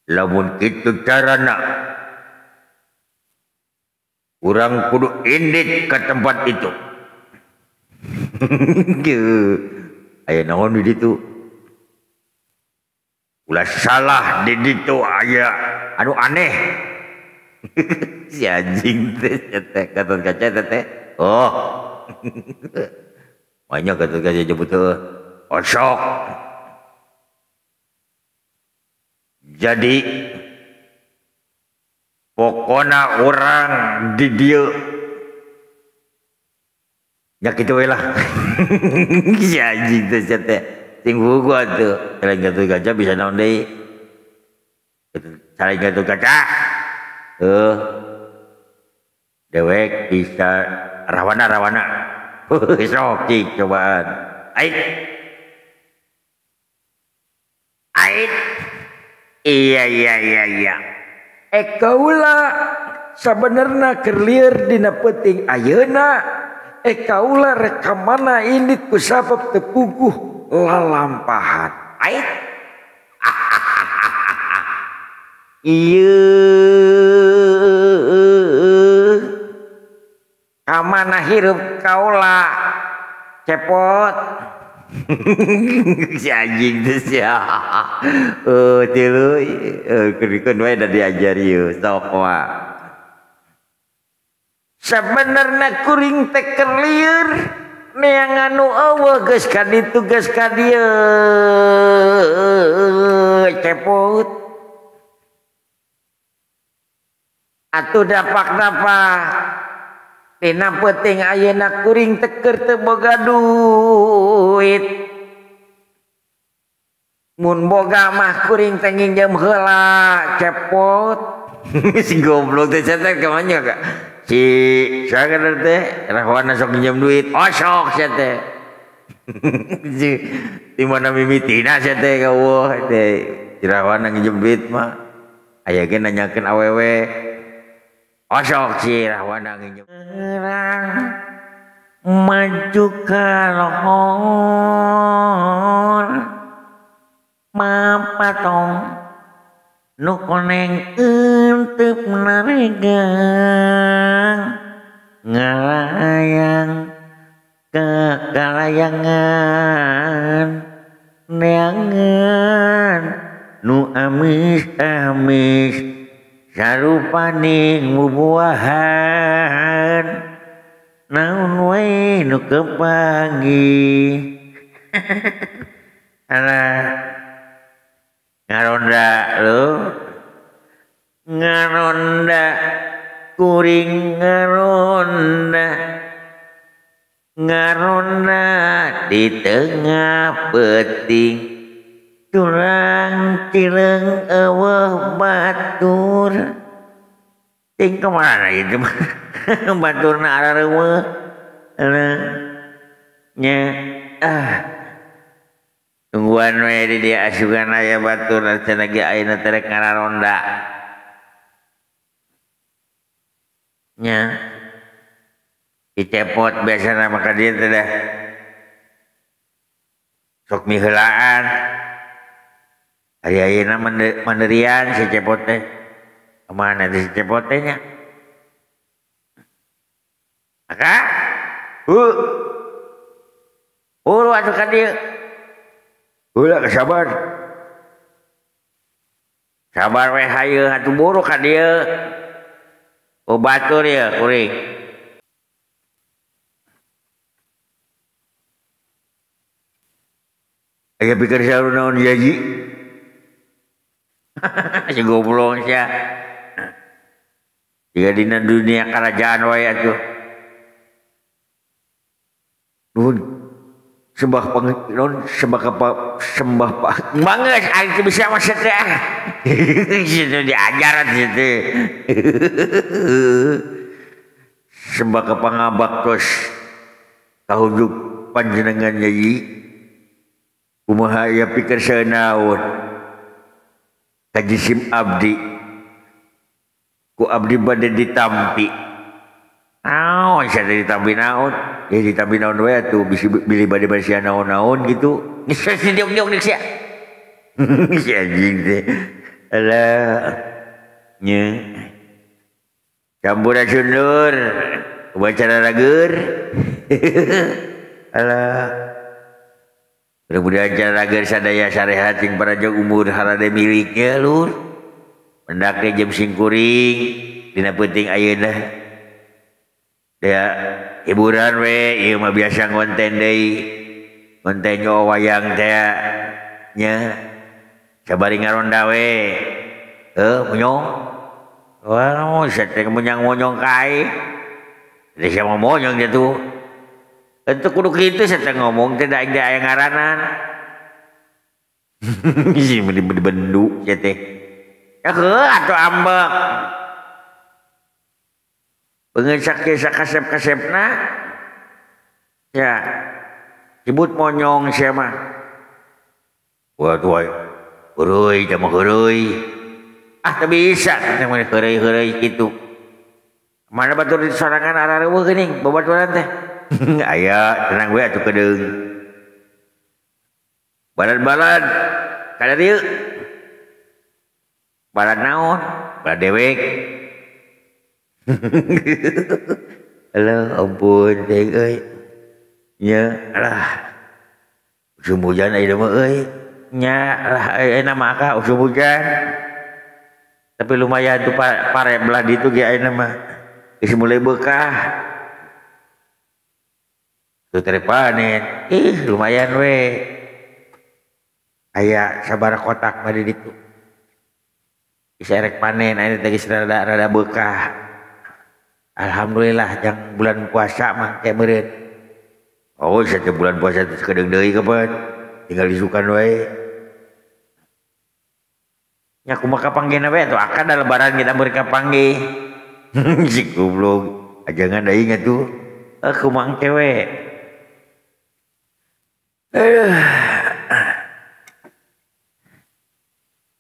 lamun kitu carana urang kudu indit ke tempat itu. Aya naon di ditu? Ulah salah di ditu aya anu aneh. Si anjing teh Gatot Kaca teh. Oh. Banyak Gatot Kaca nyebut osok. Jadi pokona orang di dieu nya kitu we lah. Si anjing teh teh sing buku atuh. Selain Gatot Kaca bisa naon deui? Selain Gatot Kaca dewek bisa rawana. Sok cobaan. Ait. Iya. Kaula sabenerna keur lieur dina peuting ayeuna. Kaula rekamana indit ku sabab teu puguh lalampahan. Ait. Ieu kamana hirup kaula cepot. Si anjing teh sia. Tilu keun we da diajari yeuh sok wa. Sabenerna kuring teh keur lieur neang anu eueuh geus ka ditu geus ka dieu cepot. Atuh dapak-dapak dina peuting ayeuna kuring teh keur teu boga duit. Mun boga mah kuring teh nginjem heula cepot. Si goblok teh teh kamanya ka. Si sagadar teh rawana sok nginjem duit. Osok sia teh. Di mana mimitina sia teh kaweuh teh. Si rawana nginjem duit mah aya ge nanyakeun awewe. Osok si rawana nginjem. Maju ka lohor mapatong nu koneng eunteup naregang ngalayang ke kalayangan neangan nu amis sarupaning bubuahan naon wae nu kepanggih. Ngaronda lu ngaronda kuring ngaronda di tengah peuting curang cileung eueuh batur. Ting kemana itu? Baturna arareueuh nya tungguan we di dia asugan aya batur cenah ge ayeuna teh rek ngararonda nya dicepot biasana maka dia teh dah sok miheulaan ayeuna mandirian si cepot teh kemana si cepot teh nya maka atuh ka dieu. Ulah sabar. Sabar we hayeung atuh buru ka dieu. Batur ya kuring. Aya pikir saru naon jaji. Si goblok sia. Jika dina dunia kerajaan wae atuh. Nuhun sembah pangeun sembah pak banget ari bisa masuk teh. Situ diajaran situ. Sembah ka pangabaktos kahujug panjenengan nyai. Kumaha aya pikir saeunaun ka jisim abdi. Ku abdi bade ditampi. Naon sia ditampi naon? Ya ditampi naon wae atuh bisi bili bade sia naon-naon gitu. Geus diuk-diuk sia. Si anjing teh. Alah nya campur sundur upacara rager. Alah mudah-mudahan acara rager sadaya sarehat sing paraja umur harade miliknya lur. Mendake jam singkuring dina penting ayeuna. Ya hiburan we ieu mah biasa ngonten deui. Ngonten nyawa wayang teh nya sabari ngaronda we. Monyong. Wah, sateh monyong kae. Jadi siapa monyong dia tuh. Itu kudu kitu sateh ngomong teh da aya ngaranan. Isi bendu sateh. Ya atuh ambek. Pengesak desa kasep-kasepna. Ya. Disebut monyong sia mah. Wah tuh heureui teh mah heureui. Teu bisa teh mah heureui kitu. Mana batur di sorangan arareueuh geuning babaturan teh. Aya tenang we atuh kedeung. Balad-balad kada dieu. Balad naon? Balad dewek. Alah ampun teh euy. Nya alah. Musim hujan aya mah euy. Nya alah ayeuna mah ka musim hujan. Tapi lumayan tuh pare belah ditu ge ayeuna mah. Geus mulai bekah. Tuh tere panen. Lumayan we. Aya sabaraha kotak mah di ditu. Geus erek panen aya teh geus rada bekah. Alhamdulillah jang bulan puasa mah kayak meureun. Oh, setiap bulan puasa teh sakedeung deui kapan. Tinggal disukan wae. Nya kumaha kapanggihna we atuh akad da lebaran kita beureun kapanggih. Si goblok, ajangan deui atuh. Kumaha engke we.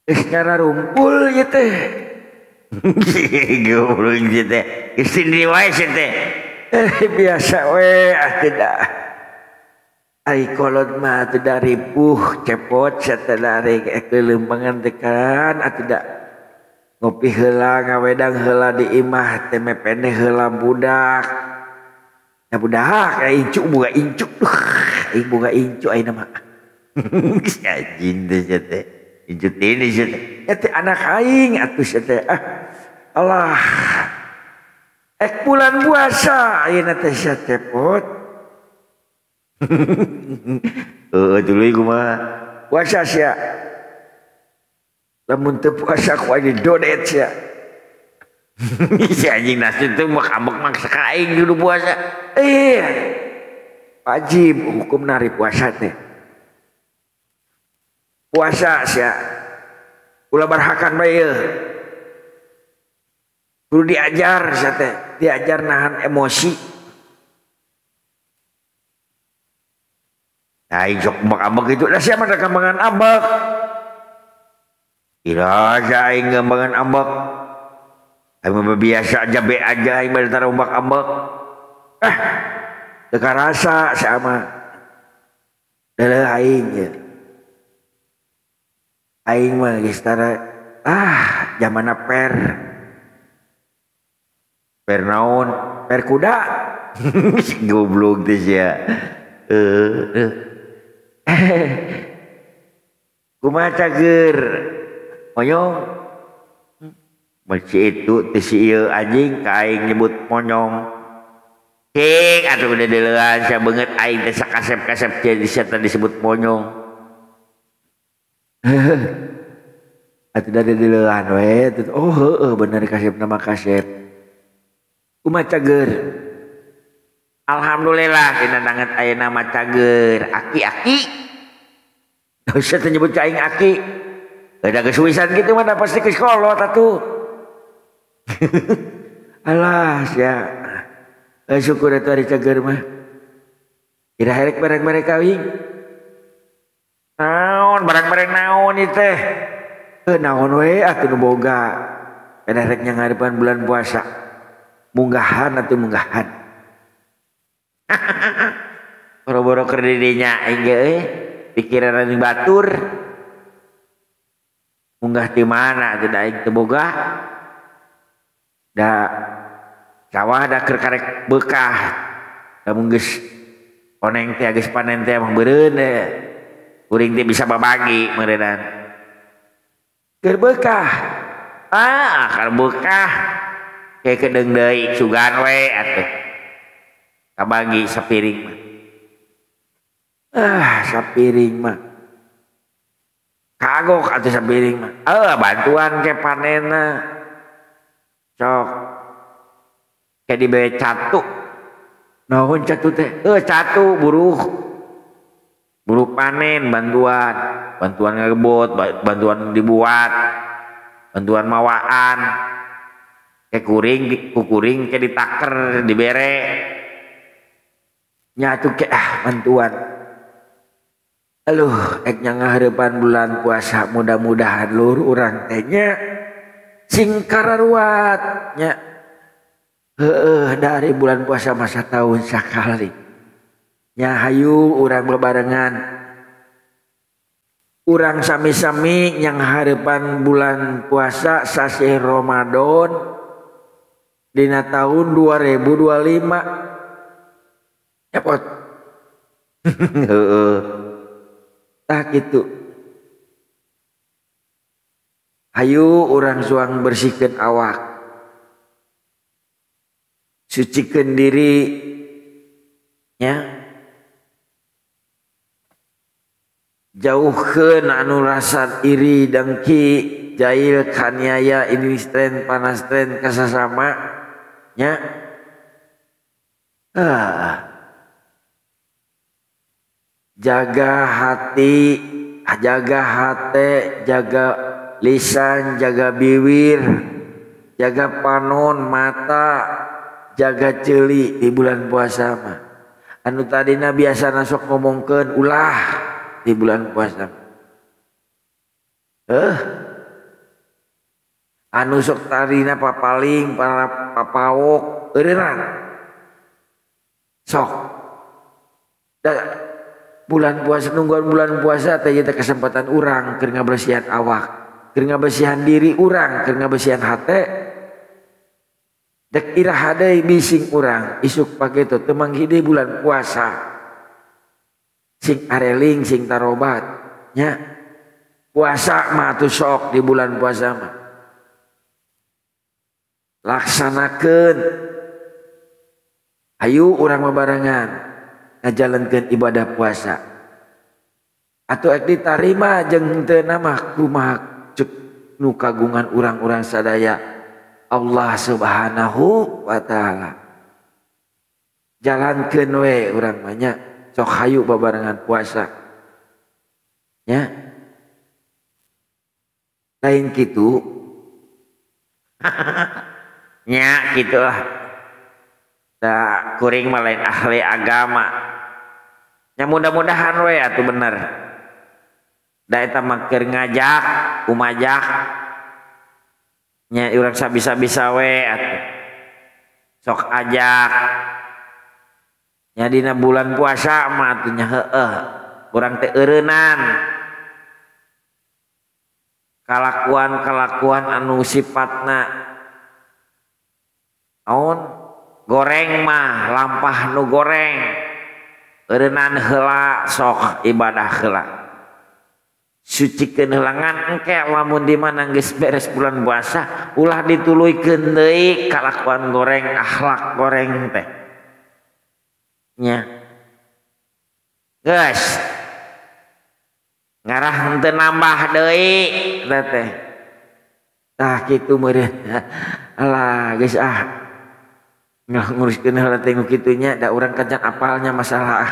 Secara rumpul ya teh. Goblok ieu teh. Istri wae teh. Biasa we tidak. Ai kolot mah teu da ripuh cepot satadari kelempangan tekan atuda ngopi heula ngawedang heula di imah teh mepene heula budak. Ya budak incu boga incu. Ai boga incu ayeuna mah. Anjing teh teh. Incu teh teh. Teh anak aing atuh teh. Allah. Bulan puasa ayeuna teh cepot. Tuluy kumaha puasa sia. Lamun teu puasa ku aya dodet sia. Si anjing nasi teh mah ambek maksa ka aing kudu puasa. Wajib hukum nari puasa teh. Puasa sia. Ulah barhakan bae ieu. Kudu diajar sia teh, diajar nahan emosi. Aing sok ambek itu, lah siapa ada kambangan ambek? Ira aja aing kambangan ambek. Aing biasa aja be aja aing bari tara umbak ambek. Teu karasa sama. Dalah aing ya. Aing mah geus tara zamana per. Per naon? Per kuda. Goblok teh sia. Kumaha cager monyong masih itu teh si ieu anjing ka aing nyebut monyong cing atuh udah deulean sia beungeut aing teh sakasep-kasep jadi sia disebut monyong. Atuh da deulean we bener kasep nama kasep. Kumaha cager. Alhamdulillah dina danget aya nama cager aki-aki. Bisa nyebut aing aki. Ada kesuwisan gitu mana pasti ke sekolah atuh. Alah sia. Syukur atuh ari cager mah. Ira herek bareng-bareng kawin. Naon bareng-bareng naon ieu teh? Naon we atuh nu boga. Kada rek nyangarepan bulan puasa. Munggahan atuh munggahan. Boro-boro keur di dinya aing ge pikiran anjing batur. munggah di mana teu da aing teu boga da sawah da keur karek beukah da mun geus oneng teh geus panen teh mah beureun deh kuring teh bisa babagi meureunan keur beukah keur beukah kayak kedeung deui sugan we atuh kabagi sapiring mah sapiring mah kagok atuh sapiring mah bantuan ke panenna sok kayak dibere catu naon catu teh catu buruh panen bantuan ngebot bantuan dibuat bantuan mawaan kayak kuring kayak ditaker dibere nyatu ke bantuan aluh eknya ngahareupan bulan puasa mudah-mudahan lur urang teh nya sing kararuat nya dari bulan puasa masa tahun sakali nya hayu urang bebarengan urang sami-sami yang hareupan bulan puasa sasi Ramadan dina tahun 2025 ya pot tah gitu hayu urang suang bersihkeun awak sucikeun diri nya jauhkeun anu rasa iri dengki jail kaniaya inwistren panastren kasasama nya jaga hati jaga lisan jaga bibir jaga panon mata jaga ceuli di bulan puasa mah anu tadina biasana sok ngomongkeun ulah di bulan puasa anu sok tadina papaling para papawok eureurang sok bulan puasa nungguan bulan puasa teh eta kesempatan urang keur ngabersihan awak keur ngabersihan diri urang keur ngabersihan hate dek iraha deui bising urang isuk pake teu manggi deui bulan puasa sing areling sing tarobat nya puasa mah atuh sok di bulan puasa mah laksanakeun ayo urang bebarengan ngajalankeun ibadah puasa atuh ek ditarima jeung teu mah kumaha cek nu kagungan urang-urang sadaya Allah Subhanahu wa taala jalankeun we urang mah nya sok hayu bebarengan puasa nya lain kitu nya gitulah da kuring mah lain ahli agama nya mudah-mudahan we atuh bener da eta mah keur ngajak umajak nya urang sabisa-bisa we atuh sok ajak nya dina bulan puasa mah atuh nya urang teh eureunnan kalakuan anu sifatna naon goreng mah lampah nu goreng eureunnan heula sok ibadah heula sucikeun heula ngan engke lamun di mana geus beres bulan puasa ulah dituluykeun deui kalakuan goreng akhlak goreng teh nya geus ngarah henteu nambah deui teh tah kitu meureun alah geus nguruskeun heula teh nu kitu nya da urang kancan apalnya masalah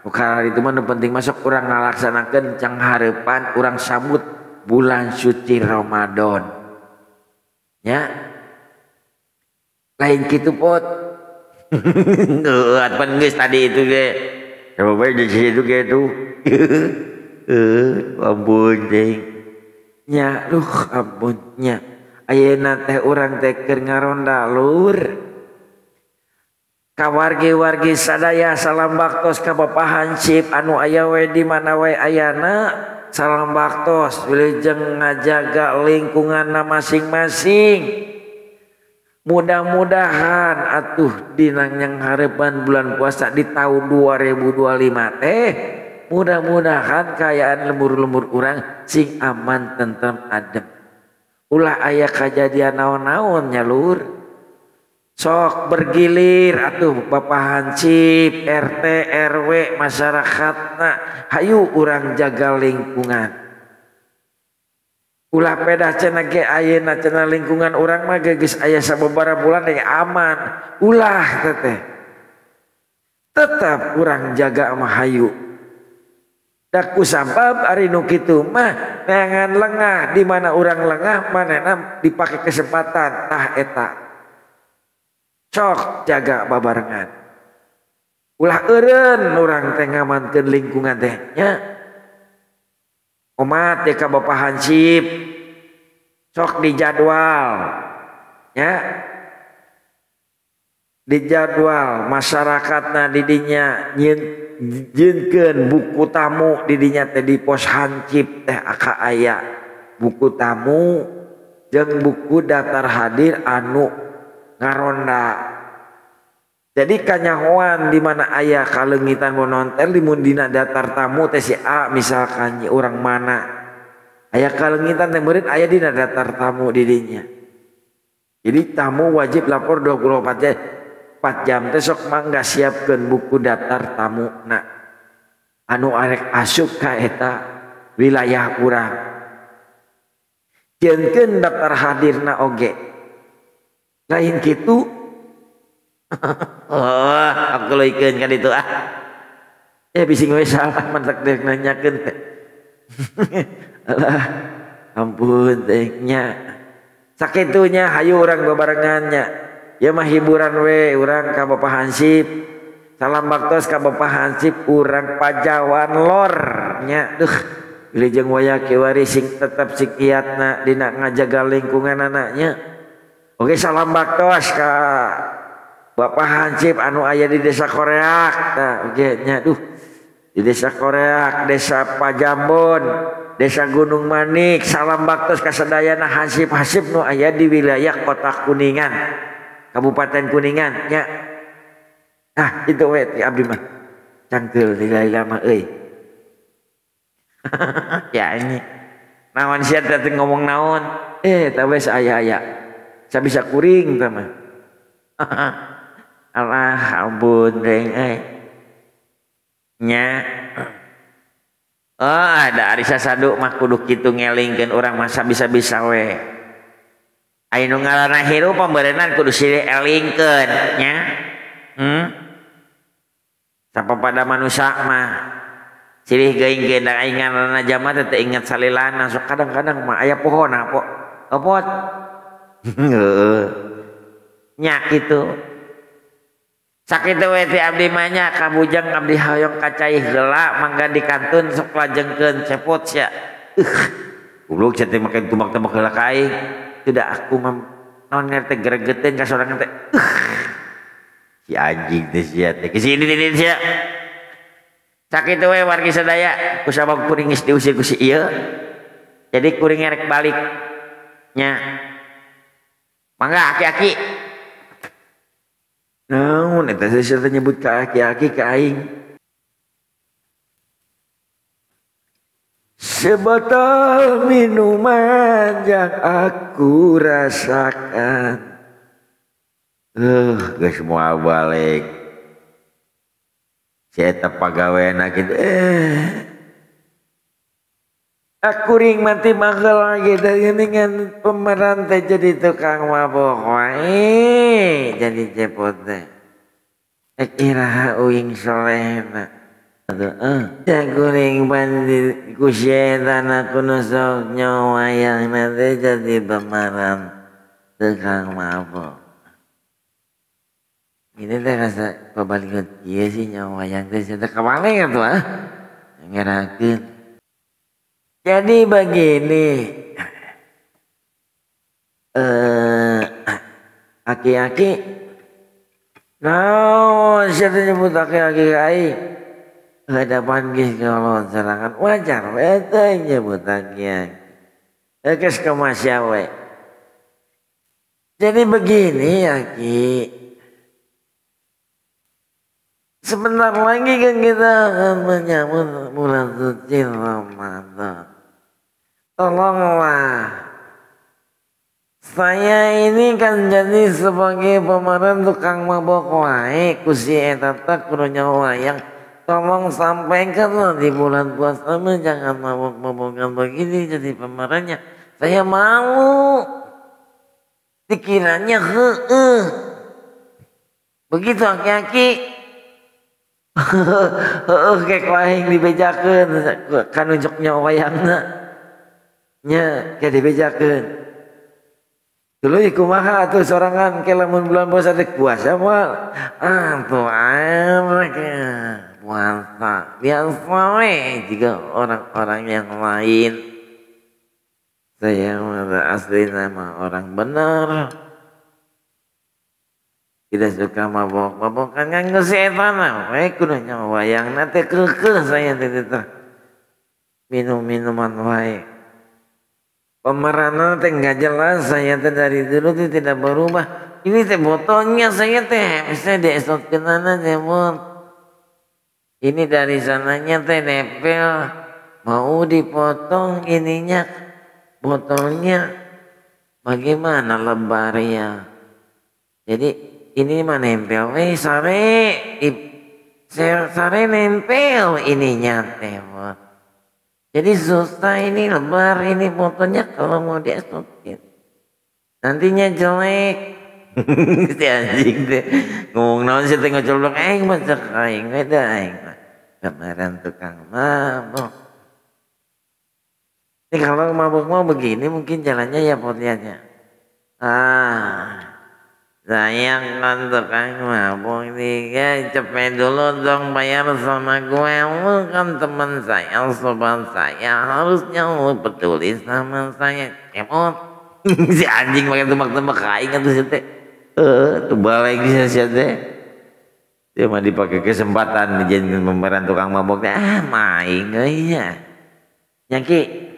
bukan itu mah nu penting masuk urang ngalaksanakeun cang hareupan urang sambut bulan suci Ramadan nya lain kitu pot pan geus tadi itu ge coba bae di situ ge tuh ampun ting nya ampun nya ayeuna teh urang teh keur ngaronda lur kawargi-wargi sadaya salam baktos ka Bapak Hansip anu aya we di mana we ayana salam baktos wilujeng ngajaga lingkungan masing-masing. Mudah-mudahan atuh dina yang harapan bulan puasa di tahun 2025 teh mudah-mudahan kayaan lembur-lembur urang sing aman tentrem adem. Ulah aya kejadian naon-naon nya Lur. Sok bergilir atuh Bapak Hansip, RT, RW, masyarakatna hayu urang jaga lingkungan. Ulah pedah cenah ge ayeuna cenah lingkungan urang mah geus aya sababaraha bulan yang aman. Ulah teteh. Tetap urang jaga mah hayu. Da kusabab ari nu kitu mah neangan lengah di mana urang lengah manehna dipake kesempatan tah eta. Sok jaga babarengan. Ulah eureun urang teh ngamankeun lingkungan teh nya. Umat teh ka Bapak Hansip sok dijadwal nya. Dijadwal masyarakatna di dinya nyieunkeun buku tamu di dinya teh di pos Hansip teh aka aya buku tamu jeung buku daftar hadir anu ngaronda. Jadi kanyahoan di mana aya kalengitan monontel limun dina daftar tamu teh si A misalkan urang mana aya kalengitan teh meureun aya dina daftar tamu di dinya. Jadi tamu wajib lapor 24 jam teh sok mangga siapkeun buku daftar tamu na anu arek asup ka eta wilayah urang. Jeunkeun daftar hadirna oge. Lain kitu oh aku leuikeun ka ditu ya bising we salah mantak deuk nanyakeun teh. Alah ampun teh nya sakitunya hayu urang babarengannya ya mah hiburan we urang ka Bapak Hansip salam baktos ka Bapak Hansip urang Pajawan Lor nya duh wilujeng waya kiwari sing tetep sing kiatna dina ngajaga lingkungan anaknya. Oke salam baktos ka Bapak Hansip anu aya di Desa Koreak tah oge nya duh di Desa Koreak, Desa Pajambon, Desa Gunung Manik, salam baktos ka sadayana Hansip-hansip nu aya di wilayah Kota Kuningan, Kabupaten Kuningan nya. Ah itu we ti abdi mah cangkeul lila mah euy. Ya ini naon sia teh ngomong naon tah we aya-aya sabisa kuring tah mah. Alah ampun deng nya. Oh ada ari sasadu mah kudu kitu ngelingkeun urang masa bisa-bisa we. Aya nu ngaranna hirup pambeureunan kudu silih elingkeun nya. Sapapada manusia mah silih geuingkeun da aing ngaranna jama teh inget salilana sok kadang-kadang mah aya pohonna po. Opot. Heeh. Nya kitu. Sakitu we ti abdi mah nya kabujang abdi hoyong kacai heula mangga dikantun sok lajengkeun cepot sia. Goblok sia teh make tumak tembak heula ka aing. Tidak aku mah naon teh gregeteun ka sorangan teh. Si anjing teh sia teh kesini teh sia. Sakitu we wargi sadaya kusabab kuring geus diusir ku si ieu. Jadi kuring rek balik nya. Mangga aki-aki. Naon eta saya nyebut ka aki-aki ka aing. Sebotol minuman yang aku rasakan. Geus moal balik. Si eta pagaweana kitu. Aku ring mati mangkel lagi dari dengan pemeran teh jadi tukang mabok wae jadi cepot teh. Iraha uing solehna. Aku ring bandi kusyetan aku nusok nyawa yang nanti jadi pemeran tukang mabok. Ini teh rasa pabalikan iya sih nyawa yang teh jadi kemaling atuh ngerakeun. Jadi begini, aki-aki, naon siapa nyebut aki-aki aing? hadapan geus kalau serangan wajar we nyebut kiai. Geus kemasya we. Jadi begini ya Ki. Sebentar lagi kan kita akan menyambut bulan suci Ramadan. Tolonglah. Saya ini kan jadi sebagai pemeran tukang mabok wae kusi eta teh kudu nyawayang. Tolong sampaikan di bulan puasa jangan mabok-mabokan begini jadi pemerannya. Saya malu. Dikiranya heeh. Begitu aki-aki. Heeh kayak lain dibejakeun kan unjuknya wayangna. Nya kayak dibejakeun. Dulu kumaha atuh sorangan ke lamun bulan puasa teh puasa moal. Tuh anaknya puasa biasa we juga orang-orang yang lain. Saya asli nama orang benar. Tidak suka mabok-mabokan kan kesetan we kudu nyawayangna teh keukeuh saya teh minum-minuman wae. Pemerannya teh nggak jelas, saya teh dari dulu teh tidak berubah. Ini teh botolnya saya teh bisa diesotkeun teh mut. Ini dari sananya teh nempel, mau dipotong ininya botolnya, bagaimana lebarnya? Jadi ini mah nempel, sare nempel ininya teh mut. Jadi susah ini lebar ini fotonya kalau mau diesokin. Nantinya jelek. Si anjing deh. Ngomong naon sih tengok colok aing macak aing beda aing. Kemarin tukang mabok. Ini kalau mabok mau begini mungkin jalannya ya potliatnya. Sayang kan tukang mabuk nih ya cepet dulu dong bayar sama gue. Lu kan teman saya, sobat saya, harusnya lu peduli sama saya. Kemot. Si anjing pakai tembak-tembak aing atuh sih teh. Tuh balik sih teh. Dia mah dipakai kesempatan dijadiin pemeran tukang mabuk teh. Main ya. Nyaki.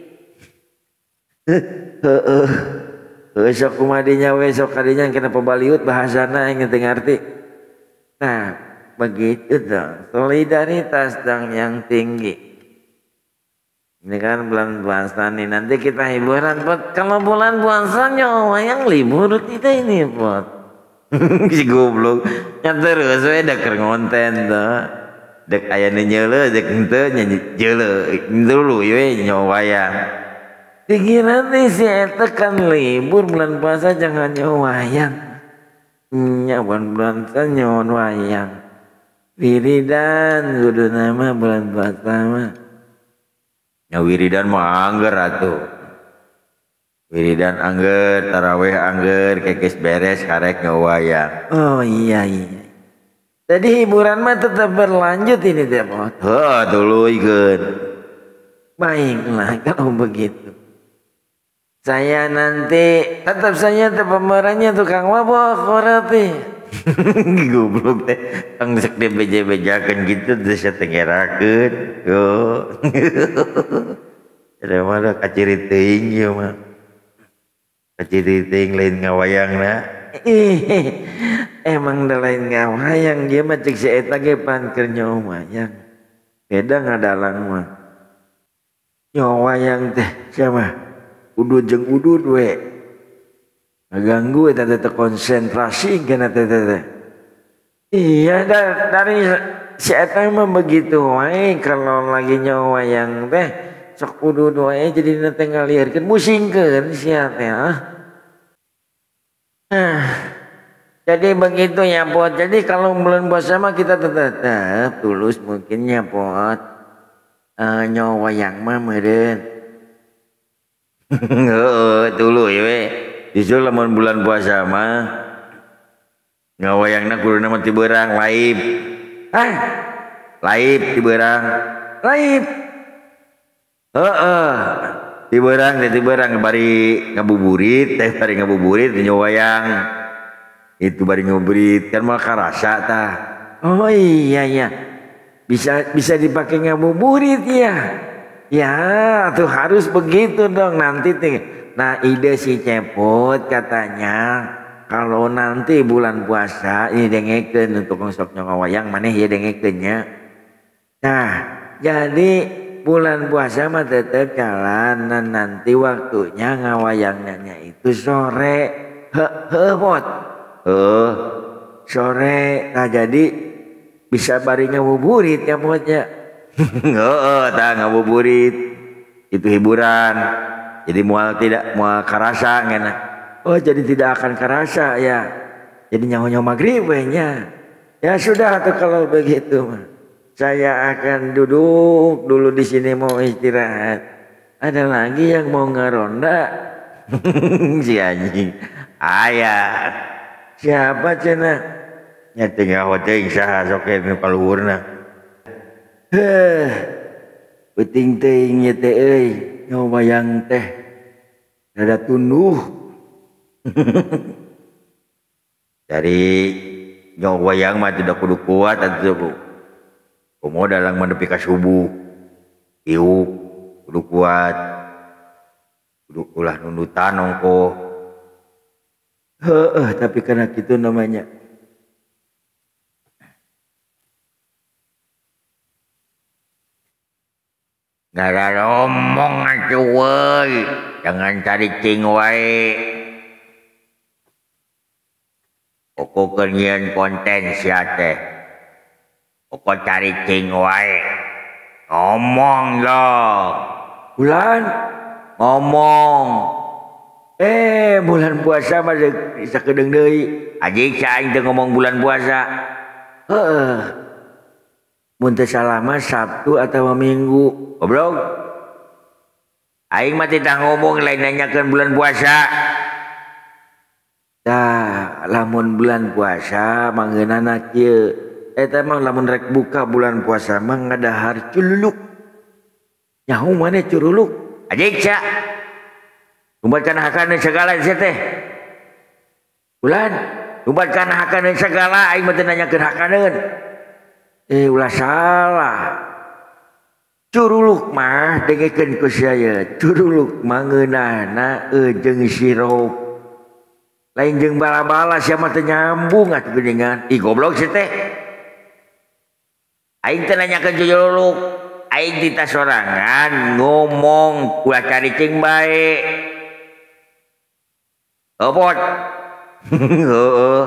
Sok kumadinya we sok kadinya kenapa baliut bahasana yang ngerti. Nah, begitu dong. Solidaritas dong yang tinggi. Ini kan bulan puasa nih. Nanti kita hiburan pot. Kalau bulan puasa nyawa yang libur kita ini pot. Si goblok. Yang terus we deker ngonten tuh. Dek ayane nyeule dek henteu nyanyi jeule. Dulu we nyawa yang. Pikiran nih si eta kan libur bulan puasa jangan nyawayang. Bulan puasa nyawan wayang. Wiridan kudu nama bulan puasa mah. Ya wiridan mah angger atuh. Wiridan angger, tarawih angger, kekes beres karek nyawayang. Oh iya. Jadi hiburan mah tetap berlanjut ini teh pot. Tuluikeun. Baiklah kalau begitu. Saya nanti tetap saya pemerannya tukang mabok berarti. Goblok teh kang sek dibeja-bejakeun gitu terus tengerakeun. Yo. Ada mana kaciri teuing ieu mah. Kaciri teuing lain ngawayangna. Emang da lain ngawayang dia mah cek si eta ge pan keur nyawayang. Beda ngadalang mah. Nyawayang teh siapa? Udud jeung udud we ngaganggu eta teh konsentrasi kana teh. Iya dari si eta mah begitu wae kalau lagi nyawayang teh sok udud wae jadi teh ngalieureun musingkeun sia teh. Jadi begitu ya pot. Jadi kalau bulan puasa mah kita tetap tulus mungkinnya pot. Nyawayang mah meureun. Dulu ya we justru lamun bulan puasa mah ngawayangna kudu nama ti beurang laib. Laib ti beurang. Laib. Ti beurang bari ngabuburit teh bari ngabuburit nyawayang. Itu bari ngabuburit kan mah karasa tah. Oh iya. bisa dipakai ngabuburit ya. Ya, tuh harus begitu dong nanti tuh. Nah, ide si Cepot katanya kalau nanti bulan puasa ini dengekeun untuk sok nyongawayang maneh ya dengekeunnya. Nah, jadi bulan puasa mah tetep jalan dan nanti waktunya ngawayangnya itu sore. Pot. Sore. Nah, jadi bisa bari ngabuburit ya potnya. Tah ngabuburit. Itu hiburan. Jadi tidak karasa ngena. Oh, jadi tidak akan karasa ya. Jadi nyawa maghrib nya. Ya sudah tuh kalau begitu mah. Saya akan duduk dulu di sini mau istirahat. Ada lagi yang mau ngeronda? Si anjing. Ayah. Siapa cenah? Nya tinggal teuing saha sok nu kaluhurna. Penting teuing ieu teh euy, nyowayang teh. Rada tunduh. Dari nyowayang mah tidak kudu kuat atuh. Komo dalang menepi ka subuh. Iuk kudu kuat. Kudu ulah nundutan ongko. Tapi karena gitu namanya. Ngararomong atuh weuy. Jangan cari cing wae. Pokokkeun nyieun konten sia teh. Pokok cari cing wae. Ngomong loh. Bulan ngomong. Bulan puasa mah bisa kedeung deui. Aji aing teu ngomong bulan puasa. Mun teu salah mah Sabtu atau Minggu. Goblok. Aing mah titah ngomong lain nanyakeun bulan puasa. Tah, lamun bulan puasa mangeunana kieu. Eta mah lamun rek buka bulan puasa mah ngadahar cululuk. Nyaho maneh cululuk? Aji ca. Numbatkan hakaneun segala sia teh. Bulan, numbatkan hakaneun segala aing mah teu nanyakeun hakaneun. Ulah salah. Curuluk mah dengekeun ku saya. Curuluk mah ngeunahna jeung sirup. Lain jeung bala-bala sia mah teu nyambung atuh geuningan. Ih goblok sia teh. Aing teh nanyakeun curuluk. Aing tita sorangan ngomong ulah cari cing bae. Opot. Heeh.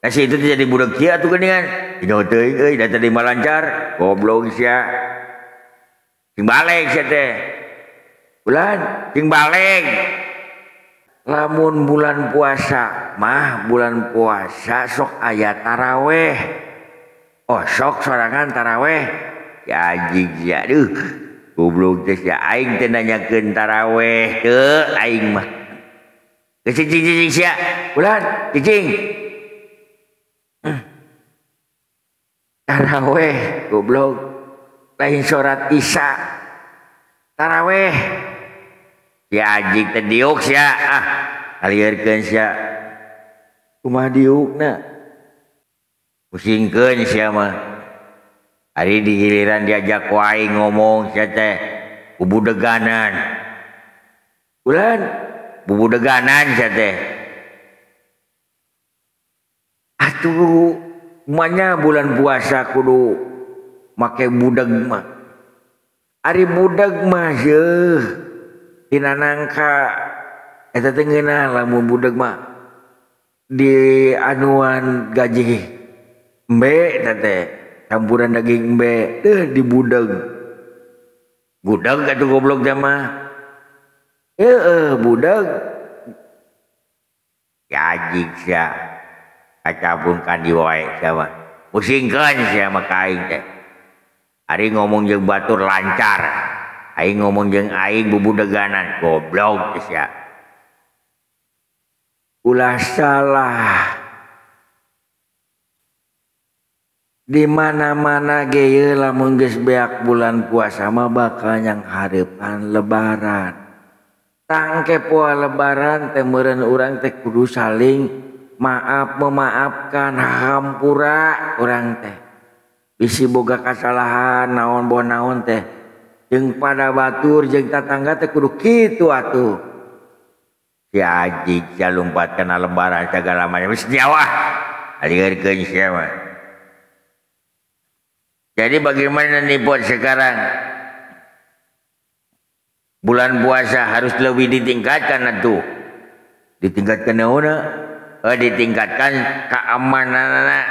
Kasih itu jadi budak cia tuh geuningan. Dino teuing euy da tadi malancar. Goblok sia. Cing baleng sia teh. Bulan, cing baleng. Lamun bulan puasa mah bulan puasa sok aya taraweh. Oh, sok sorangan taraweh. Ya anjing sia aduh. Goblok teh sia aing teh nanyakeun taraweh teu aing mah. Cicing sia. Bulan, cicing. Taraweh, goblok. Lain sholat isya. Taraweh. Ya anjing teh diuk sia. Alieurkeun sia. Kumaha diukna? Pusingkeun sia mah. Ari di giliran diajak wae ngomong sia teh bubudeganan. Bulan, bubudeganan sia teh. Atuh, umanya bulan puasa kudu make budeg mah. Ari budeg mah yeuh tina nangka eta teh ngeunah lamun budeg mah di anuan gaji embe eta teh campuran daging embe teh di budeg. Budeg atuh goblok teh mah. Budeg. Gaji sia. Kacabungkan di wae sia mah. Pusingkeun sia mah ka aing teh. Ari ngomong jeung batur lancar. Aing ngomong jeung aing bubudeganan. Goblok sia. Ulah salah. Di mana-mana ge ye lamun geus beak bulan puasa mah bakal nyang hareupan lebaran. Tangke poe lebaran teh meureun urang teh kudu saling maaf memaafkan hampura urang teh. bisi boga kasalahan naon boh naon teh jeung pada batur jeung tatangga teh kudu kitu atuh. Si Aji jalumpat kana lebaran segala macam wis nyawa alieurkeun sia mah. Jadi bagaimana nih buat sekarang bulan puasa harus lebih ditingkatkan atuh. Ditingkatkan naonna? Ditingkatkan keamananna.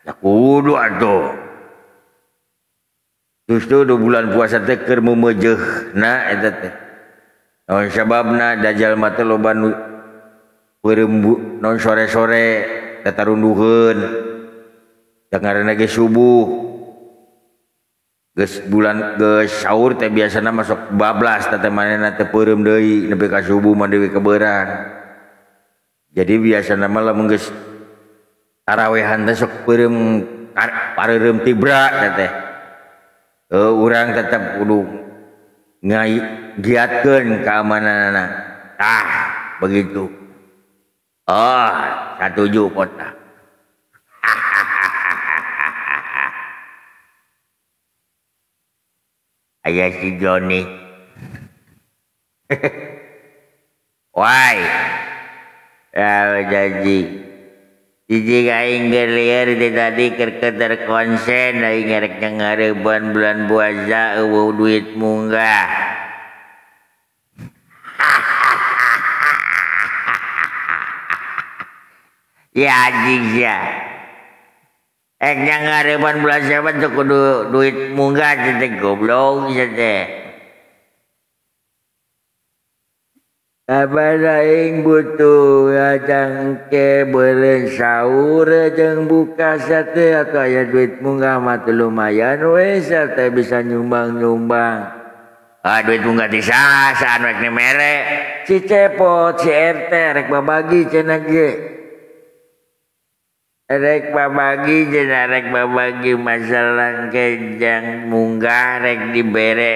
Ya kudu atuh. Justru di bulan puasa teh keur meumeujeuna eta teh. Naon sababna dajjal mah teh loba nu peureum naon sore-sore tatarunduheun. Da ngaranna ge subuh. Geus bulan geus saur teh biasana masuk bablas teh manehna teh peureum deui nepi ka subuh mah deui kebeurang. Jadi biasana mah lamun geus tarawehan teh sok peureum pareureum tibra teh. Urang tetep kudu ngagiatkeun keamananna. Tah begitu. Oh, satuju pota. Aya si Joni. Wai. Ya janji. Jiji aing gelieur di tadi keur terkonsen aing ngarek ngareban bulan puasa eueuh duit munggah. Ya anjing sia. Ngareban bulan saban tuh kudu duit munggah teh goblok teh. Abada aing butuh jangke beureun saur jeung buka sate atuh aya duit munggah mah teh lumayan we teh bisa nyumbang-nyumbang. Duit munggah ti saha saan rek mere? Si Cepot, si RT rek babagi cenah ge. Rek babagi cenah rek babagi masalah kenjang munggah rek dibere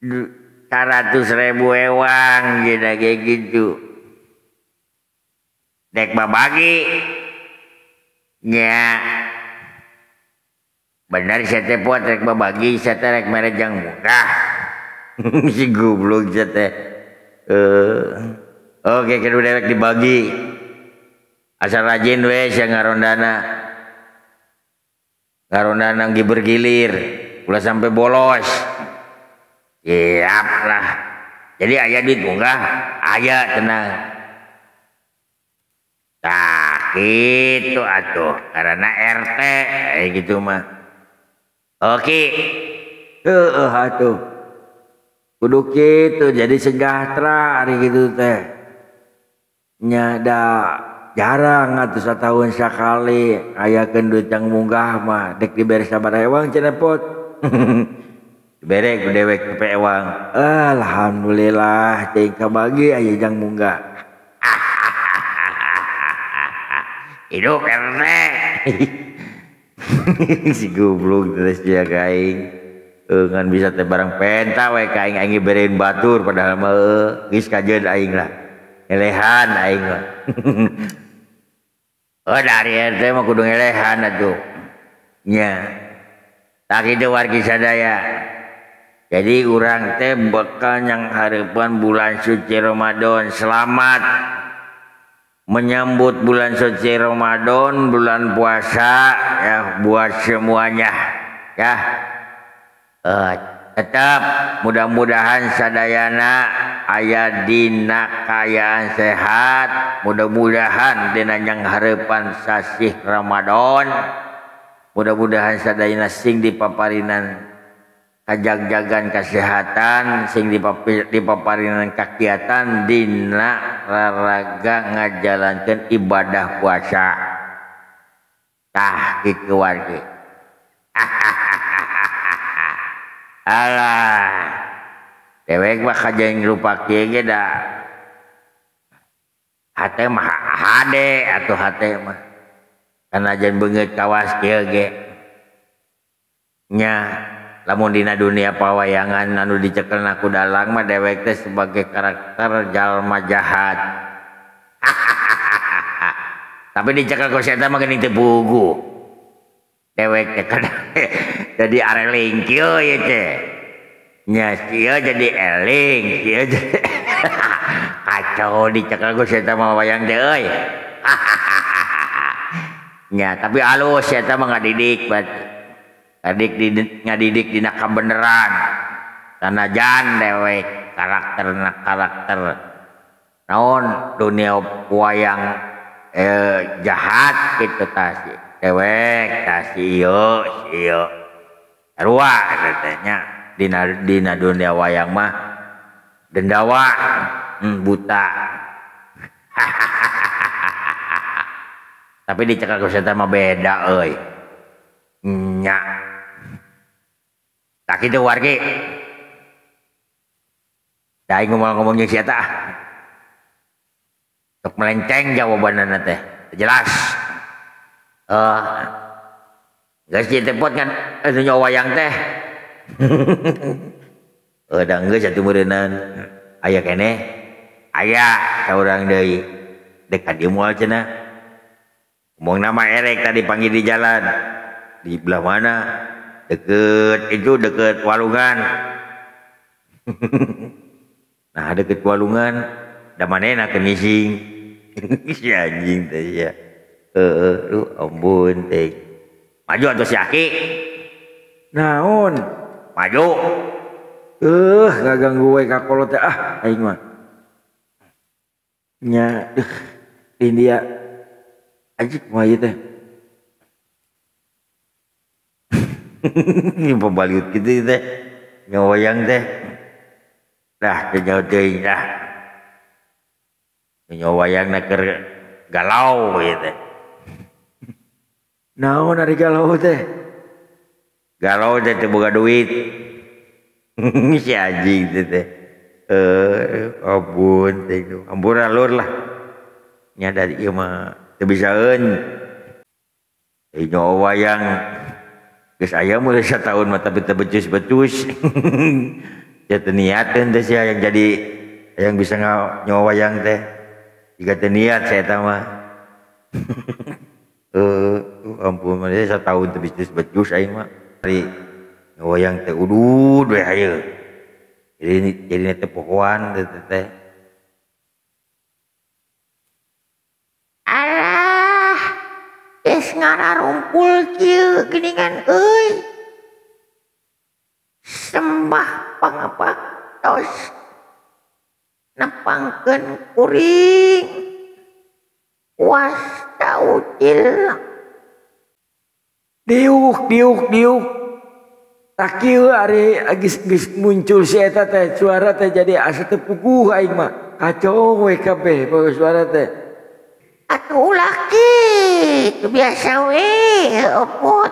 100.000 ewang cenah kayak gitu. Rek babagi nya bener si Cepot rek babagi si rek mere jang munggah. Si goblok si teh. Oke kudu dewek dibagi. Asal rajin we sia ngarondana. Ngarondana ge bergilir, ulah sampai bolos. Siap lah. Jadi aya duit munggah, aya tenang. Tah kitu atuh, karena RT kayak gitu mah. Oke. Atuh. Kudu kitu jadi sejahtera ari gitu teh. Nya da jarang atuh satahun sakali ayakeun duit yang munggah mah dek dibere sabaraha ewang cenah Pot. Dibere ku dewek ke ewang. Alhamdulillah teuing kabagi aya jang munggah. Hidup RT. Si goblok terus dia kaing. Ngan bisa teh barang penta we kaing aing berein batur padahal mah geus kajeun aing lah. Elehan aing mah. Dari RT mah kudu ngelehan atuh. Nya. Tak kitu wargi sadaya. Jadi urang teh bakal nyang hareupan bulan suci Ramadan selamat menyambut bulan suci Ramadan, bulan puasa ya buat semuanya. Ya. Tetap mudah-mudahan sadayana aya dina kayaan sehat, mudah-mudahan dina yang hareupan sasih Ramadan, mudah-mudahan sadayana sing dipaparinan kajag-jagan kesehatan, sing dipaparinan kakiatan dina raraga ngajalankeun ibadah puasa. Tah kitu wargi. Alah, dewek mah kajeng rupa kieu ge da. Hate mah hade atuh hate mah. Kana jan beungeut kawas kieu ge. Nya lamun dina dunia pawayangan anu dicekelna ku dalang mah dewek teh sebagai karakter jalma jahat. Tapi dicekel ku setan mah geuning teu pugu. dewek teh kadang jadi areling kieu ye teh. Nya kieu jadi eling, kieu jadi kacau dicekal geus eta mah wayang teh euy. Nya tapi alus eta mah ngadidik berarti. Ngadidik dina kabeneran. Sanajan dewek karakter naon dunia wayang jahat gitu tah dewek tah ieu sarua katanya dina dunia wayang mah dendawa buta. Tapi dicekal ku eta mah beda euy nya tak kitu wargi da aing ngomong jeung si eta sok melenceng jawabanana teh jelas geus kieu teh pot kan anu wayang teh da geus atuh meureunan aya keneh aya saurang deui dekat dieu moal cenah ngomong nama erek tadi panggil di jalan di belah mana deket walungan. Nah deket walungan da manehna keur ngising si anjing teh ya ampun teh maju atuh si Aki naon maju ngaganggu we ka kolot teh aing mah nya di dia anjing kumaha ieu teh pembaliut gitu teh nyawayang teh dah nyawa teuing dah nyawayang na keur galau gitu naon ari galau teh teh boga duit si anjing teh ampun teh ampun alur lah nya dari ieu mah teu bisaeun nyawayang geus aya mulai sataun mah tapi teu becus-becus. Ya teu niateun teh sia yang jadi yang bisa nyawa wayang teh. Jika teu niat saya eta mah. Ampun mah sataun teu becus-becus aing mah. Ari nyawa wayang teh udud we hayeul. Jadi teh pohoan teh. Geus ngararumpul kieu geuningan euy. Sembah pangapaktos nepangkeun kuring wasta ucil diuk tak kieu ari geus muncul si eta teh suara teh jadi asa teu puguh aing mah kacau we kabeh bae suara teh atuh ulah kitu biasa we opot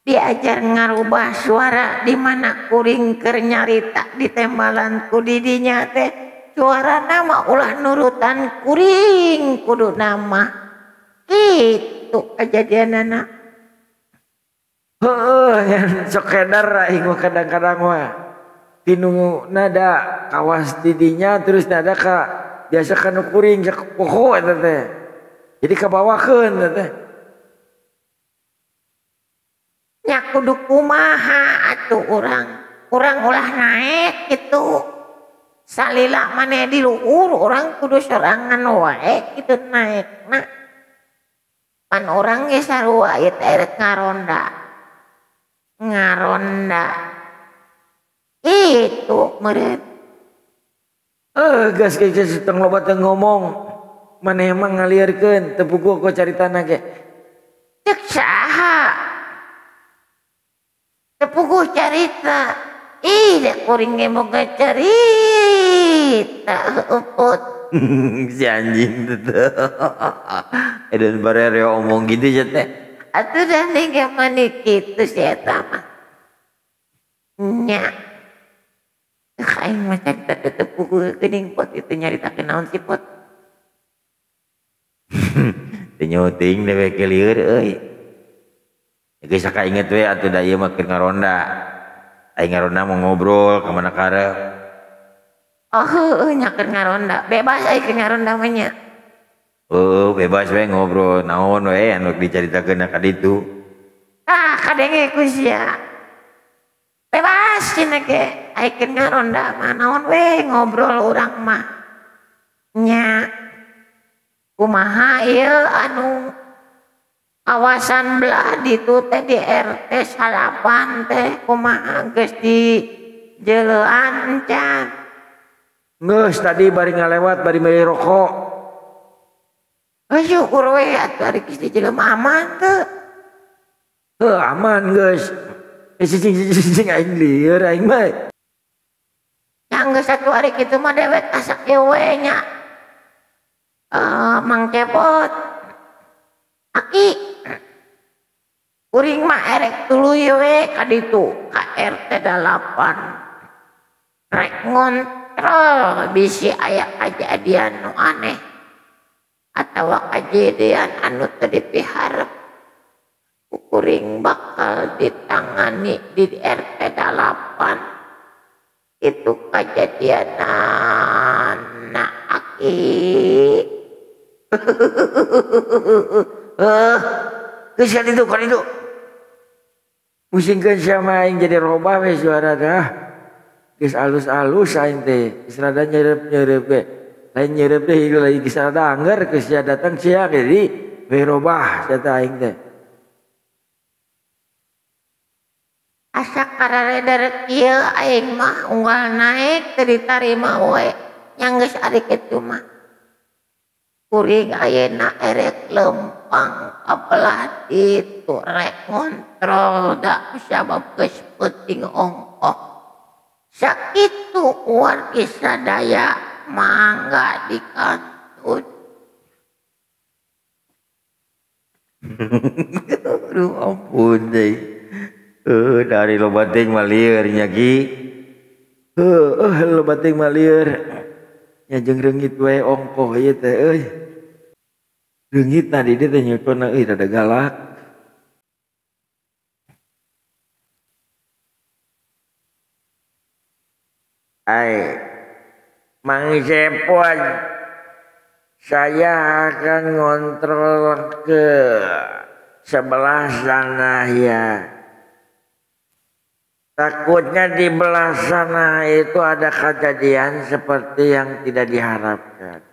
diajar ngarubah suara di mana kuring keur nyarita ditembalan ku didinya teh suara nama ulah nurutan kuring kudu nama kitu kejadianana yang sok edar aing mah kadang-kadang mah tinu nada kawas didinya terus nada ka biasa kana kuring sak poho eta teh jadi kabawakeun teh nya kudu kumaha atuh urang ulah naik gitu salila maneh di luhur urang kudu sorangan wae kitu naekna pan urang ge sarua ieu teh ngaronda itu meureun gas teu loba teu ngomong maneh mah ngalieurkeun teu puguh ku caritana ge ceuk saha teu puguh carita dek kuring ge boga carita uput si anjing teh edan barere omong gitu ya teh atuh dah ninggal mani kitu si eta mah nya aing mah carita teu puguh geuning pot itu nyaritakeun naon si pot teu nyuting dewe ke lieur euy geus sakainget we atuh da ieu mah keur ngaronda aing ngaronda mau ngobrol ka mana karep nya keur ngaronda bebas aing keur ngaronda mah nya Oh, bebas we ngobrol naon we anu dicaritakeun ka ditu. Ah, kadenge ku sia. Bebas cenah ge, ayekeun ngaronda mah naon we ngobrol urang mah. Nya kumaha ieu anu kawasan belah ditu teh di RT 8 teh kumaha geus di jeleuan encan. Geus tadi bari ngalewat bari meuli rokok. Syukur we atuh ari geus di jelema aman teu. Aman geus. Cicing aing lieur aing mah. Yang geus satu hari kitu mah dewek asak we nya. Mang Cepot. Aki. Kuring mah erek tuluy we ka ditu ka RT 8. Rek ngontrol bisi aya kejadian nu aneh atawa kejadian anu teu dipiharep. Kuring bakal ditangani di RT 8. Itu kejadian Aki. Geus kan itu. Musingkeun sama aing jadi robah we suara dah. Geus alus-alus aing teh. Geus rada nyeureub we. Lain nyeureub teh hilu lagi geus rada angger geus sia datang sia jadi we robah sia aing teh. Asa karareder kieu aing mah unggal naik teu ditarima we. Yang geus ari kitu mah. Kuring ayeuna erek lempang ka belah ditu rek ngontrol da sabab geus peuting ongkoh. Sakitu wargi sadaya mangga dikantun. Aduh ampun deh. Dari loba teuing mah lieur nya Ki. Loba teuing mah lieur. Nya jeung reungit we ongkoh ieu teh euy. Reungitna di dieu teh nyekona euy rada galak. Mang Cepot, saya akan ngontrol ke sebelah sana ya. Takutnya di belah sana itu ada kejadian seperti yang tidak diharapkan.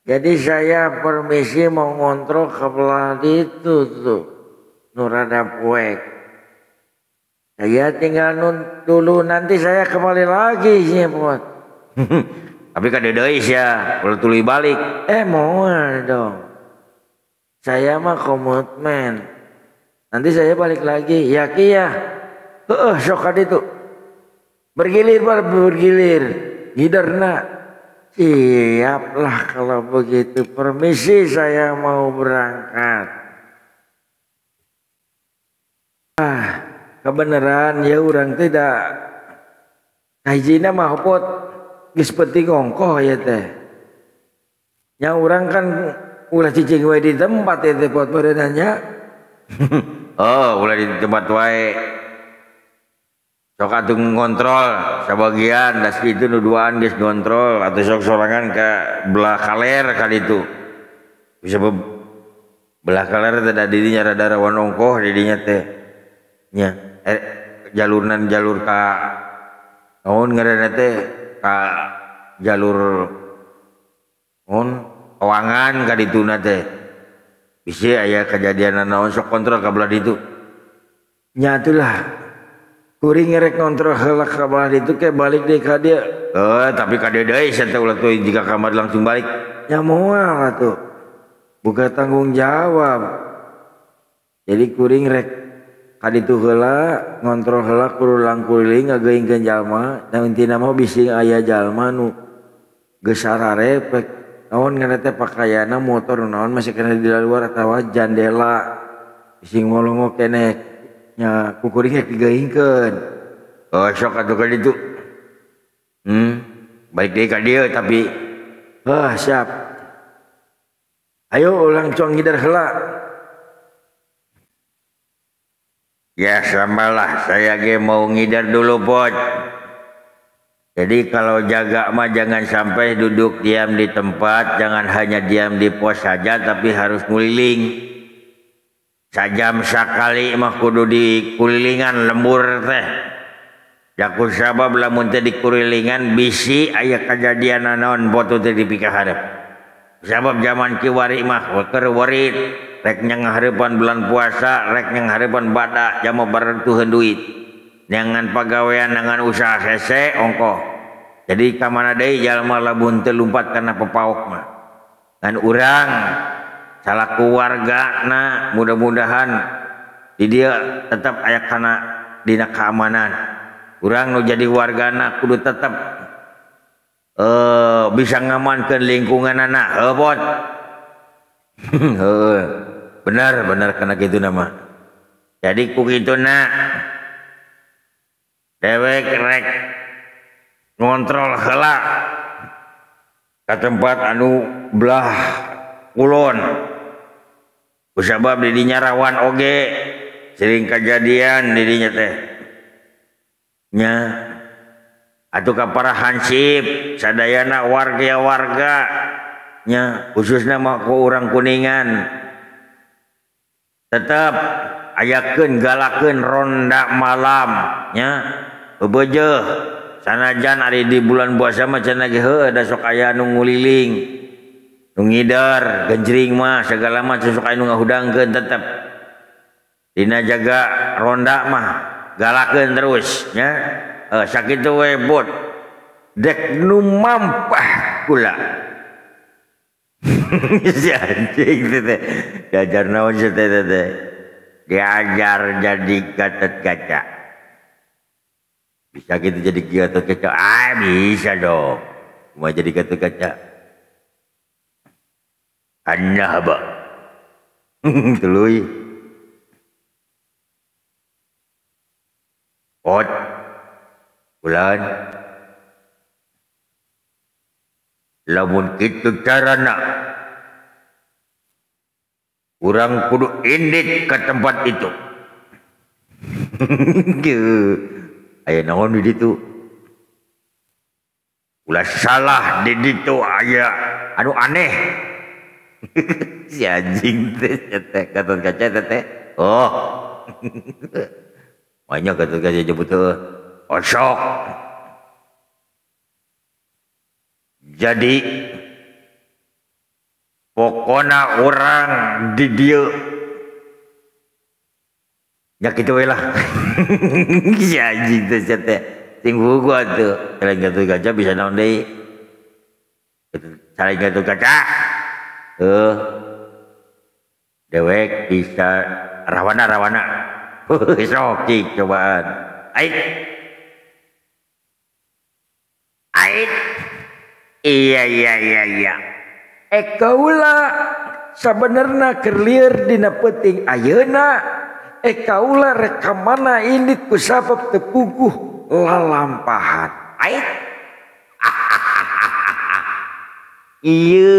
Jadi saya permisi mau ngontrol ke belah itu tuh. Nurada puek. Saya tinggal dulu nanti saya kembali lagi sih Pot. Tapi kadedeui sia, kalau tuluy balik. Moal dong. Saya mah komitmen. Nanti saya balik lagi. Ya Ki ya. Sok itu bergilir. Giderna. Siaplah kalau begitu. Permisi saya mau berangkat. Kebenaran ya orang tidak. Hijina mah Pot geus penting ongkoh ya teh. Nya urang kan ulah cicing we di tempat ya teh Pot berenanya. Ulah di tempat wae. Sok atuh ngontrol sabagian das kitu nu duaan geus ngontrol atau sok sorangan ka belah kaler ka ditu. Bisa belah kaler teh da didinya rada rawan ongkoh didinya teh. Nya jalur ka naon ngaranna teh ka jalur kawangan ka dituna teh. Bisi aya kejadian naon sok kontrol ka belah ditu. Nya atulah kuring ngerek ngontrol heula ka belah ditu ke balik deui ka dieu. Tapi ka dieu deui sia teh ulah tuh jika kamar langsung balik. Nya moal atuh. Buka tanggung jawab. Jadi kuring rek ka ditu heula ngontrol heula kurulang kuring ngageuingkeun jalma da intina mah bisi aya jalma nu geus sarare pek naon ngaranna teh pakaianna motor naon masih kena di luar atawa jandela bisi ngolongo keneh. Nya kukuring rek digeuingkeun. Sok atuh ka ditu. Balik deui ka dieu tapi siap. Ayo ulang cong ngidar heula. Ya samalah saya ge mau ngidar dulu Pot. Jadi kalau jaga mah jangan sampai duduk diam di tempat, jangan hanya diam di pos saja tapi harus nguliling. Sajam sakali mah kudu dikulilingan lembur teh. Jaku sabab lamun teh dikulilingan bisi aya kajadian naon foto teh dipikah hareup. Sabab zaman kiwari mah keur warit rek nyang hareupan bulan puasa, rek nyang hareupan badak jama barentuheun duit. Nyangan pagawean nangan usaha hese ongkoh. Jadi ka mana deui jalma lamun teu lumpat kana pepaok mah. Ngan urang salaku wargana mudah-mudahan di dia tetap aya kana dina keamanan. Urang nu jadi wargana kudu tetap bisa ngamankeun lingkunganana. Heuh pot. Heuh. Benar kana kitu nama. Jadi ku kituna dewek rek ngontrol heula ka tempat anu belah kulon. Kusabab di dinya rawan oge sering kejadian di dinya teh. Nya atuh ka para hansip sadayana warga nya khususna mah ku urang Kuningan tetap ayakeun galakeun ronda malam nya bebeujeuh sanajan ari di bulan puasa mah cenah ge heuh da sok aya nu nguliling nu ngidar genjring mah segala mah sok aya nu ngahudangkeun tetep dina jaga ronda mah galakeun terus nya sakitu we bot dek nu mampah kula. Si anjing teh diajar naon teh teh diajar jadi Gatot Kaca. Bisa gitu jadi Gatot Kaca? Bisa dong. Mau jadi Gatot Kaca? Anah ba? Tuluy. Pot. Bulan. Lamun kitu carana urang kudu indit ke tempat itu. Aya naon di ditu? Ulah salah di ditu aya anu aneh. Si anjing teh Gatot Kaca teh. Oh. Banyak Gatot Kaca nyebut osok. Jadi pokona orang di dieu nya kitu we lah. Si anjing teh teh sing hugo atuh selain Gatot Kaca bisa naon deui selain Gatot Kaca dewek bisa rawana sok cik cobaan ait iya kaula sabenerna keur lieur dina peuting ayeuna kaula rek ka mana indit ku sabab teu puguh lalampahan ait ieu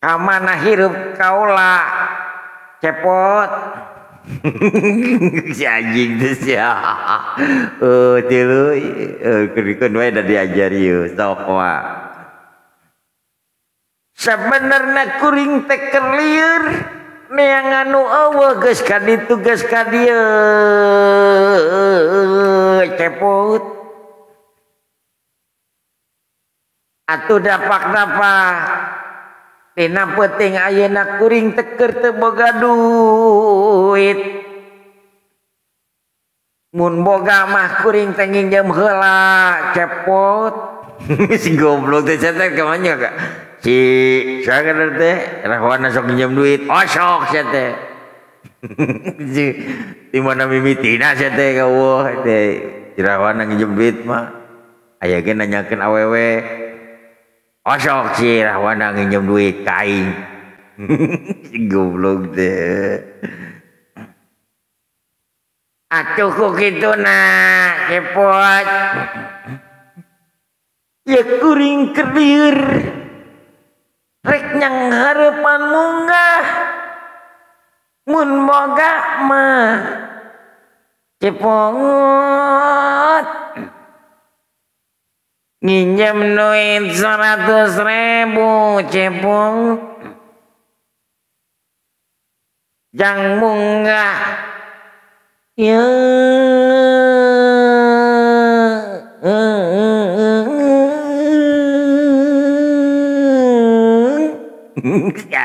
ka mana hirup kaula cepot. Si anjing teh sia. Tilu keun wae da diajari ieu sok wa. Sabenerna kuring teh keur lieur neangan nu eueuh geus ka ditu geus ka dieu cepot. Atuh dapak-dapak dina peuting ayeuna kuring teh keur teu boga duit. Mun boga mah kuring teh nginjem heula cepot. Si goblok teh cenah ka manya ka. Si saeueur teh rawana sok nginjem duit. Osok sia teh. Di mana mimitina sia teh ka weuh teh. Si rawana nginjem duit mah aya ge nanyakeun awewe. Osok si rawana nginjem duit kain. Si goblok teh. Atuh ku kituna cepot. Ya kuring keur lieur rek nyang hareupan munggah mun boga mah Cepot nginjem duit 100.000 Cepot jang munggah ya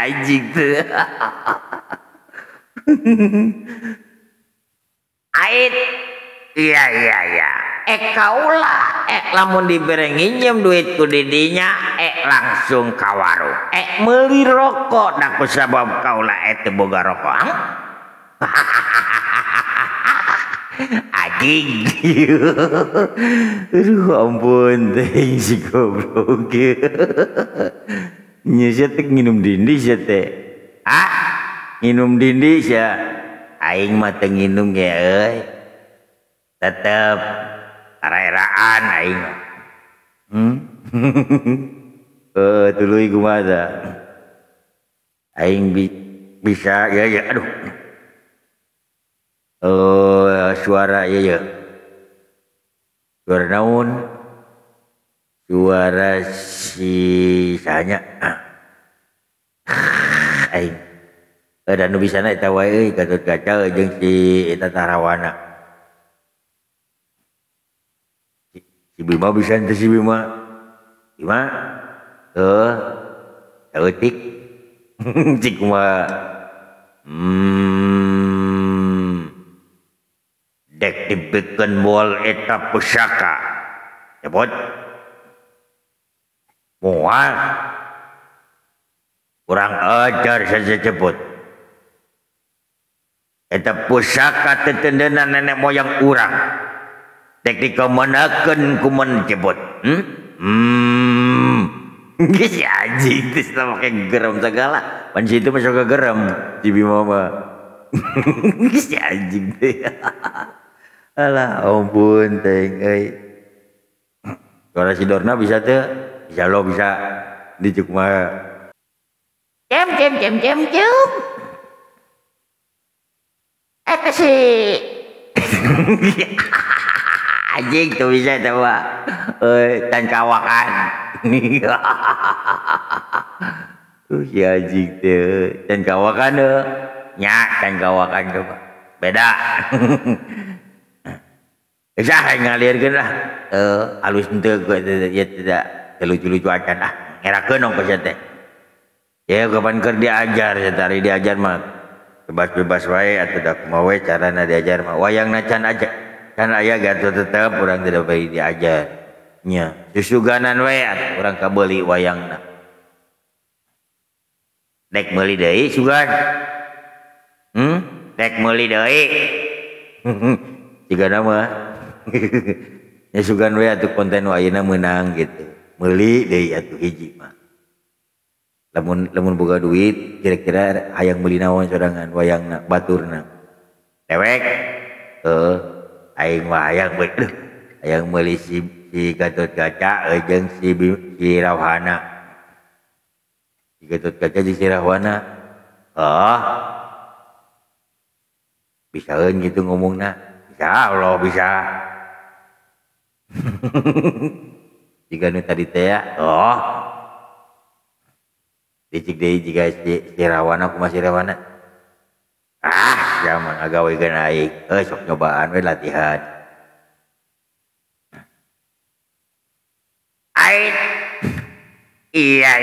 anjing tuh ait iya kaula lamun dibere nginjem duit ku didinya langsung ka warung meuli rokok da kusabab kaula teu boga rokok anjing aduh ampun teh si goblok nya teh nginum dindi sia teh nginum dindi sia aing mah teu nginum ge euy tetep era-eraan aing tuluy kumaha aing bisa ya aduh suara ya suara naon suara si sanya aing dan nu bisana eta wae Gatot-kaca jeung si eta Tarawana si Bima bisa teh si Bima sautik cik kumaha dek dibeken moal eta pusaka cepot moal kurang ajar saja cepot eta pusaka tetendenan nenek moyang urang dek dikamanakeun kuman cepot geus anjing geus make gerem segala pan situ mah sok gerem si Bima mah geus anjing teh alah ampun teh euy suara si Dorna bisa teu insyaallah bisa dicuk mah Cem si anjing tuh bisa teh mah tan kawakan si anjing teh tan kawakan nya tan kawakan tuh beda Usah ngalirkeun lah. Alus henteu ya tidak lucu-lucu acan ngerakeun ongkos teh. Ya kapan keur diajar ya tari diajar mah bebas-bebas wae atuh da kumaha we carana diajar mah. Wayangna can aja. Kan aya Gatot tetep urang tidak bae diajar. Nya, susuganan wae urang kabeuli wayangna. Dek meuli deui sugan. Dek meuli deui. Jigana mah ya sugan we atuh konten ayeuna meunang gitu. Meuli deui atuh hiji mah. Lamun boga duit kira-kira hayang meuli naon sorangan wayangna baturna. Dewek aing mah hayang meuli hayang meuli si Gatot-kaca jeung si Rawhana. Si Gatot-kaca jeung si Rawhana. Bisaeun gitu ngomongna. Insya Allah bisa. Jika nu tadi teh ya, dicik deui jika si Rawhana kumaha si Rawhana. Zaman ngagawekeun aing, sok nyobaan we latihan. Aing iya.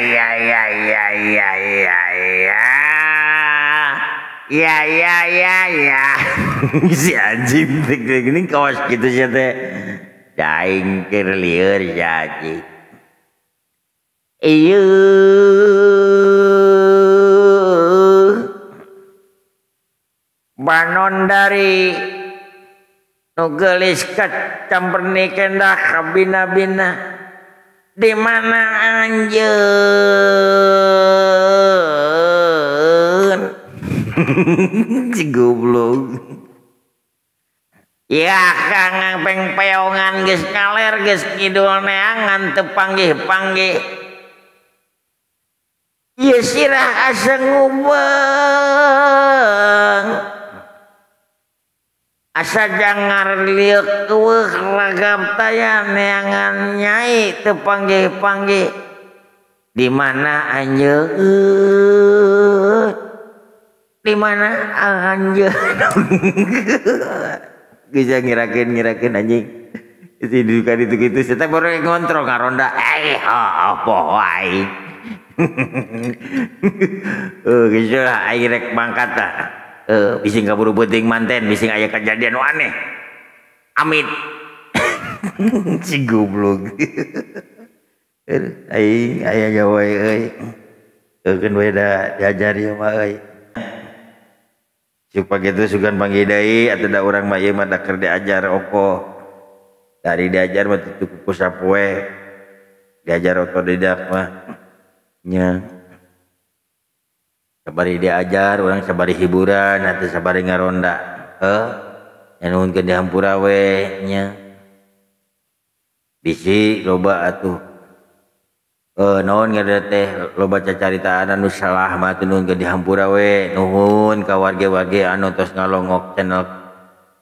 Si anjing gini kawas gitu sih teh. Daing keur lieur si anjing. Ieu banon dari nu geulis kacampernekeun dah ka bina-bina. Di mana anjeun? Si goblok. Ya kang pengpeongan geus ngaler geus kidul neangan teu panggih-panggih. Ieu sirah asa ngubeng. asa jangar liuk eueuh ragam taya neangan nyai teu panggih-panggih di mana anjeun di mana anjeun bisa ngirakeun anjing itu duka itu gitu saya baru ngontrol ngaronda apa wae gitu lah aing rek mangkat lah bising kaburu beuting manten bising aya kejadian nu aneh amit si goblok aing aya gawe euy keun we da diajari mah euy supaya gitu sugan panggil deui atuh da urang mah ieu mah da keur diajar oko dari diajar mah tutup kuku sapoe diajar otodidak mah nya sabari diajar orang sabari hiburan atau sabari ngaronda nuhunkeun di hampura we nya bisi loba atuh naon ngaranna teh loba cacaritaan anu salah mah teu nuhunkeun di hampura we nuhun ka warga-warga anu tos ngalongok channel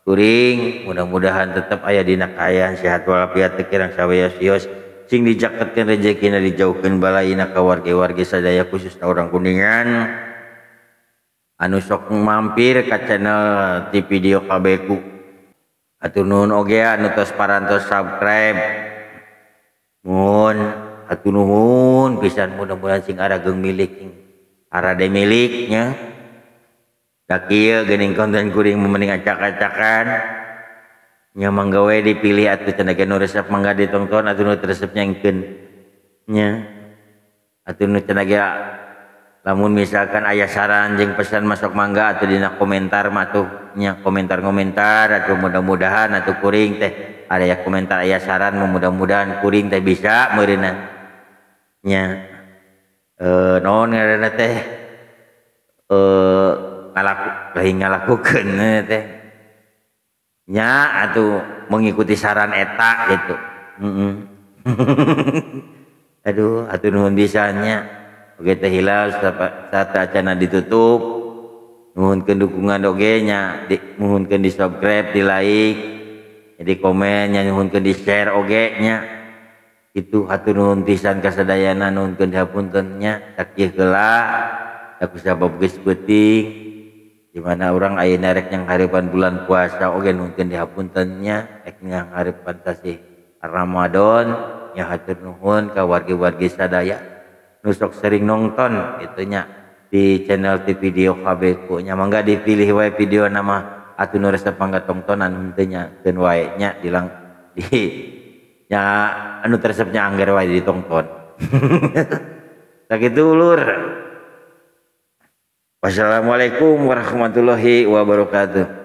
kuring mudah-mudahan tetep aya dina kaayaan sehat walafiat teu kirang saweos-weos sing dijaketkeun rezekina dijauhkeun balaina ka warga-warga sadaya khususna urang Kuningan anu sok mampir ka channel TV Video Kabeku atur nuhun oge anu tos parantos subscribe nuhun atur nuhun pisan mudah-mudahan sing arageung milik sing arade miliknya da kieu geuning konten kuring mending acak-acakan nya mangga we dipilih atuh cenah ge nu resep mangga ditonton atuh nu resep nyengkeun nya atuh nu cenah ge lamun misalkan aya saran jeung pesan masuk mangga atuh dina komentar mah tuh nya komentar-komentar atuh mudah-mudahan atuh kuring teh aya komentar aya saran mudah-mudahan kuring teh bisa meureunna nya naon ngaranna teh ngalakukeun teh nya atuh mengikuti saran eta gitu aduh atuh nuhun bisanya oge teh hilal saat acana ditutup nuhunkeun dukungan oge nya nuhunkeun di subscribe di like di komen nya nuhunkeun di share oge nya itu hatur nuhun pisan kasadayana nuhunkeun dihapunten nya sakieu heula aku sabab geus beuting di mana orang ayeuna rek yang haripan bulan puasa oge nuhunkeun dihapunten nya rek yang haripan tasih Ramadan nya hatur nuhun ka wargi-wargi sadaya nu sok sering nonton itunya di channel TV Video Kabeku nya mangga dipilih wae video nama atuh nu resep mangga tontonan henteu nya keun wae nya dilang di nya anu resepnya angger wae ditonton sakitu ulur. Wassalamualaikum warahmatullahi wabarakatuh.